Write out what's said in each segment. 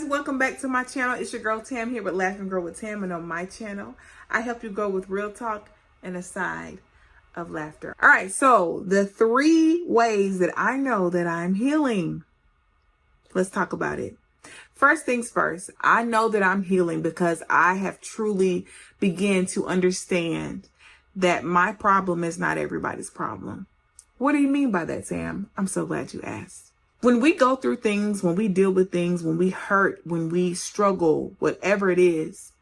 welcome back to my channel. It's your girl Tam here with Laugh and Grow with Tam, and on my channel I help you grow with real talk and a side of laughter. All right, so the 3 ways that I know that I'm healing. Let's talk about it. First things first, I know that I'm healing because I have truly begun to understand that my problem is not everybody's problem. What do you mean by that, Sam? I'm so glad you asked. When we go through things, when we deal with things, when we hurt, when we struggle, whatever it is,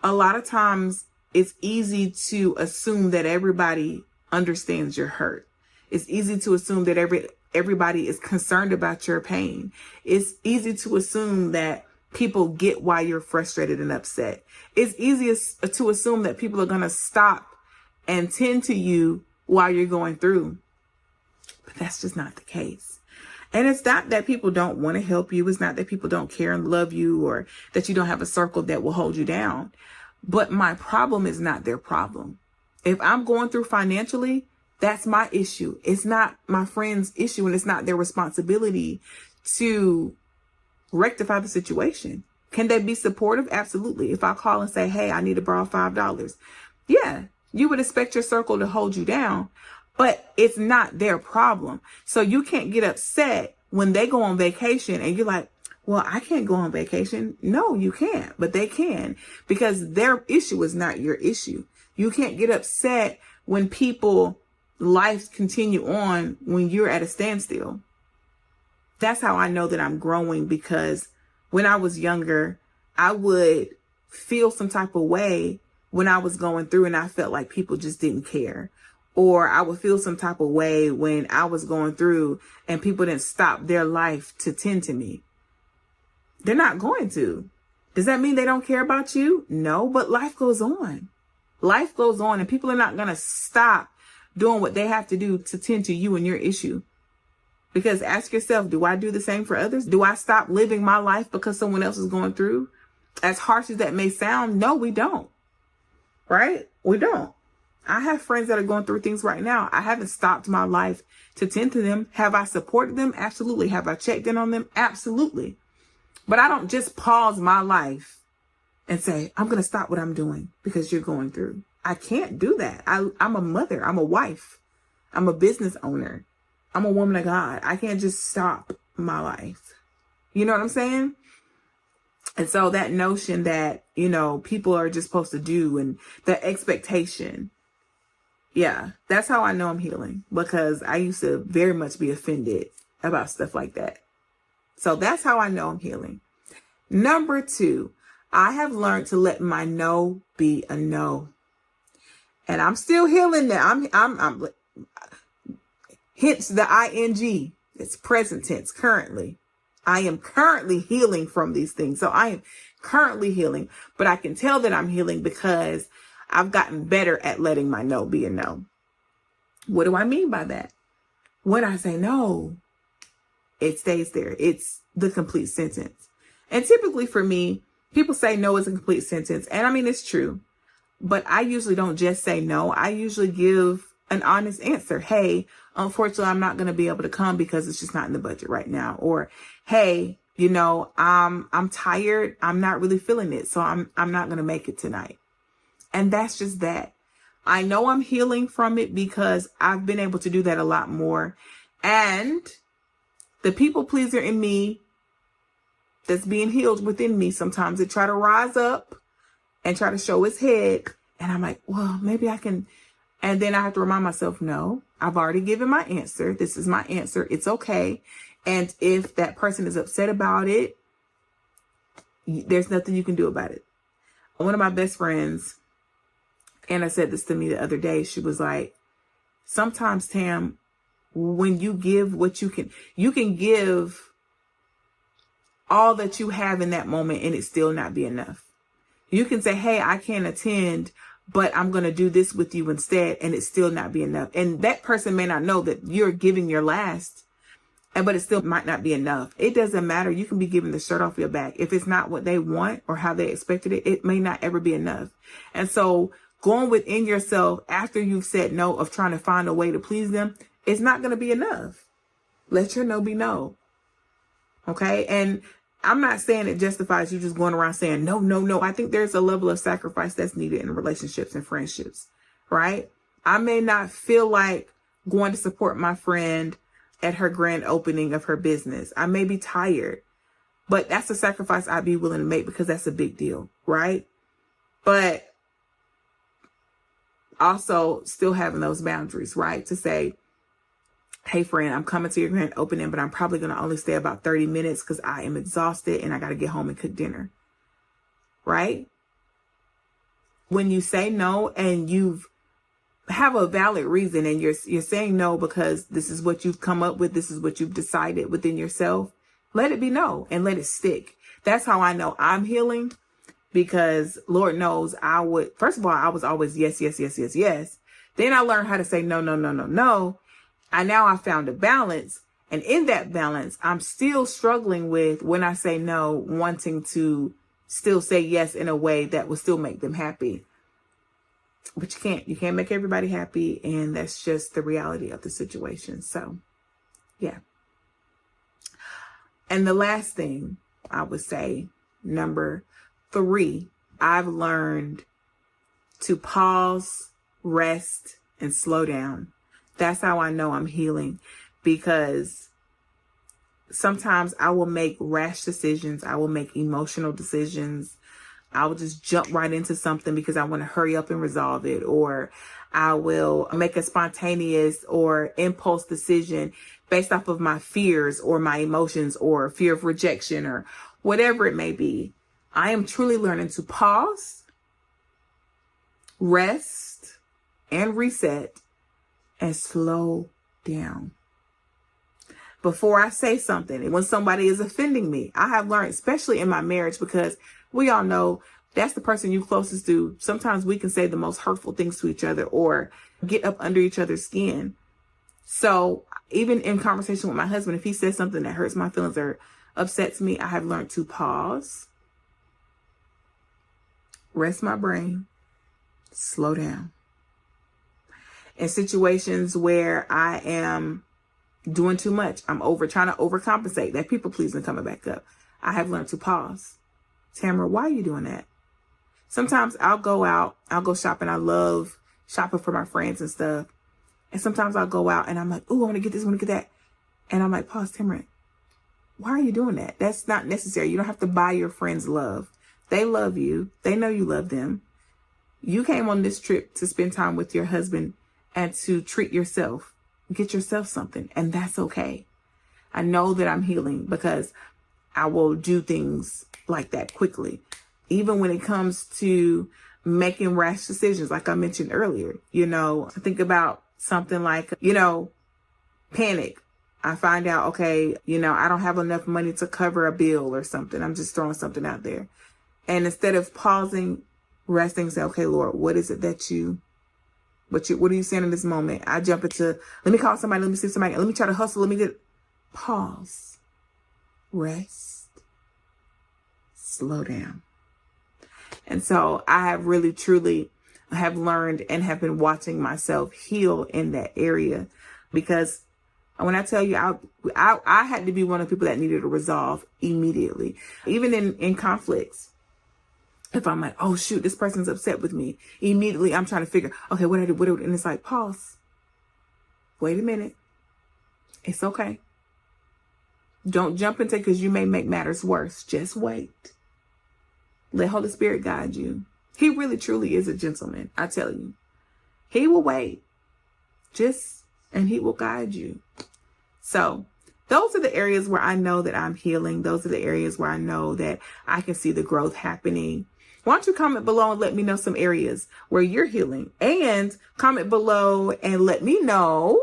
a lot of times it's easy to assume that everybody understands your hurt. It's easy to assume that everybody is concerned about your pain. It's easy to assume that people get why you're frustrated and upset. It's easy to assume that people are going to stop and tend to you while you're going through. But that's just not the case. And it's not that people don't want to help you. It's not that people don't care and love you, or that you don't have a circle that will hold you down. But my problem is not their problem. If I'm going through financially, that's my issue. It's not my friend's issue, and it's not their responsibility to rectify the situation. Can they be supportive? Absolutely. If I call and say, hey, I need to borrow $5. Yeah, you would expect your circle to hold you down. But it's not their problem. So you can't get upset when they go on vacation and you're like, well, I can't go on vacation. No, you can't, but they can, because their issue is not your issue. You can't get upset when people lives continue on when you're at a standstill. That's how I know that I'm growing, because when I was younger, I would feel some type of way when I was going through and I felt like people just didn't care. Or I would feel some type of way when I was going through and people didn't stop their life to tend to me. They're not going to. Does that mean they don't care about you? No, but life goes on. Life goes on, and people are not going to stop doing what they have to do to tend to you and your issue. Because ask yourself, do I do the same for others? Do I stop living my life because someone else is going through? As harsh as that may sound, no, we don't. Right? We don't. I have friends that are going through things right now. I haven't stopped my life to tend to them. Have I supported them? Absolutely. Have I checked in on them? Absolutely. But I don't just pause my life and say, I'm going to stop what I'm doing because you're going through. I can't do that. I'm a mother. I'm a wife. I'm a business owner. I'm a woman of God. I can't just stop my life. You know what I'm saying? And so that notion that, people are just supposed to do, and the expectation. Yeah, that's how I know I'm healing, because I used to very much be offended about stuff like that. So that's how I know I'm healing. Number 2, I have learned to let my no be a no. And I'm still healing that. I'm hence the ing. It's present tense, currently. I am currently healing from these things. So I am currently healing, but I can tell that I'm healing because I've gotten better at letting my no be a no. What do I mean by that? When I say no, it stays there. It's the complete sentence. And typically for me, people say no is a complete sentence. And I mean, it's true. But I usually don't just say no. I usually give an honest answer. Hey, unfortunately, I'm not going to be able to come because it's just not in the budget right now. Or, hey, I'm tired. I'm not really feeling it. So I'm not going to make it tonight. And that's just that. I know I'm healing from it because I've been able to do that a lot more. And the people pleaser in me that's being healed within me, sometimes it try to rise up and try to show its head. And I'm like, well, maybe I can. And then I have to remind myself, no, I've already given my answer. This is my answer. It's okay. And if that person is upset about it, there's nothing you can do about it. One of my best friends, Anna, said this to me the other day. She was like, sometimes, Tam, when you give what you can give all that you have in that moment and it still not be enough. You can say, hey, I can't attend, but I'm going to do this with you instead, and it still not be enough. And that person may not know that you're giving your last, but it still might not be enough. It doesn't matter. You can be giving the shirt off your back. If it's not what they want or how they expected it, it may not ever be enough. And so going within yourself after you've said no, of trying to find a way to please them, it's not going to be enough. Let your no be no. Okay. And I'm not saying it justifies you just going around saying, no, no, no. I think there's a level of sacrifice that's needed in relationships and friendships, right? I may not feel like going to support my friend at her grand opening of her business. I may be tired, but that's a sacrifice I'd be willing to make because that's a big deal, right? But also still having those boundaries, right? To say, hey, friend, I'm coming to your grand opening, but I'm probably going to only stay about 30 minutes because I am exhausted and I got to get home and cook dinner, right? When you say no and you've have a valid reason and you're saying no because this is what you've come up with, this is what you've decided within yourself, let it be no and let it stick. That's how I know I'm healing, because Lord knows first of all, I was always yes, yes, yes, yes, yes. Then I learned how to say no, no, no, no, no. I found a balance. And in that balance, I'm still struggling with, when I say no, wanting to still say yes in a way that will still make them happy. But you can't make everybody happy. And that's just the reality of the situation. So, yeah. And the last thing I would say, number 3, I've learned to pause, rest, and slow down. That's how I know I'm healing, because sometimes I will make rash decisions. I will make emotional decisions. I will just jump right into something because I want to hurry up and resolve it. Or I will make a spontaneous or impulse decision based off of my fears or my emotions or fear of rejection or whatever it may be. I am truly learning to pause, rest, and reset and slow down before I say something. And when somebody is offending me, I have learned, especially in my marriage, because we all know that's the person you closest to. Sometimes we can say the most hurtful things to each other or get up under each other's skin. So even in conversation with my husband, if he says something that hurts my feelings or upsets me, I have learned to pause, rest my brain, slow down. In situations where I am doing too much, I'm trying to overcompensate, that people pleasing coming back up, I have learned to pause. Tamara, why are you doing that? Sometimes I'll go out, I'll go shopping. I love shopping for my friends and stuff. And sometimes I'll go out and I'm like, oh, I want to get this, I want to get that. And I'm like, pause, Tamara, why are you doing that? That's not necessary. You don't have to buy your friends love. They love you. They know you love them. You came on this trip to spend time with your husband and to treat yourself, get yourself something. And that's okay. I know that I'm healing because I will do things like that quickly. Even when it comes to making rash decisions, like I mentioned earlier, think about something like, panic. I find out, okay, I don't have enough money to cover a bill or something. I'm just throwing something out there. And instead of pausing, resting, say, okay, Lord, what is it that what are you saying in this moment? I jump into, let me call somebody, let me see somebody, let me try to hustle, let me pause, rest, slow down. And so I have really, truly have learned and have been watching myself heal in that area, because when I tell you, I had to be one of the people that needed to resolve immediately, even in conflicts. If I'm like, oh shoot, this person's upset with me, immediately I'm trying to figure, okay, what I do, and it's like, pause, wait a minute, it's okay. Don't jump into, because you may make matters worse. Just wait. Let Holy Spirit guide you. He really, truly is a gentleman. I tell you, he will wait, and he will guide you. So those are the areas where I know that I'm healing. Those are the areas where I know that I can see the growth happening. Why don't you comment below and let me know some areas where you're healing, and comment below and let me know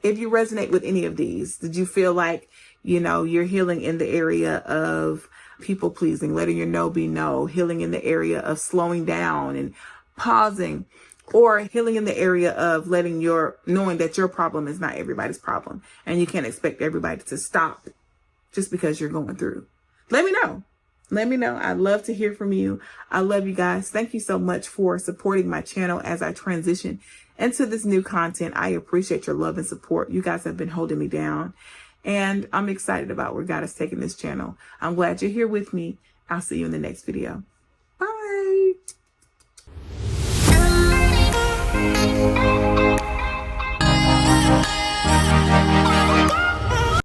if you resonate with any of these. Did you feel like, you're healing in the area of people pleasing, letting your no be no, healing in the area of slowing down and pausing, or healing in the area of knowing that your problem is not everybody's problem and you can't expect everybody to stop just because you're going through? Let me know. Let me know. I'd love to hear from you. I love you guys. Thank you so much for supporting my channel as I transition into this new content. I appreciate your love and support. You guys have been holding me down. And I'm excited about where God is taking this channel. I'm glad you're here with me. I'll see you in the next video.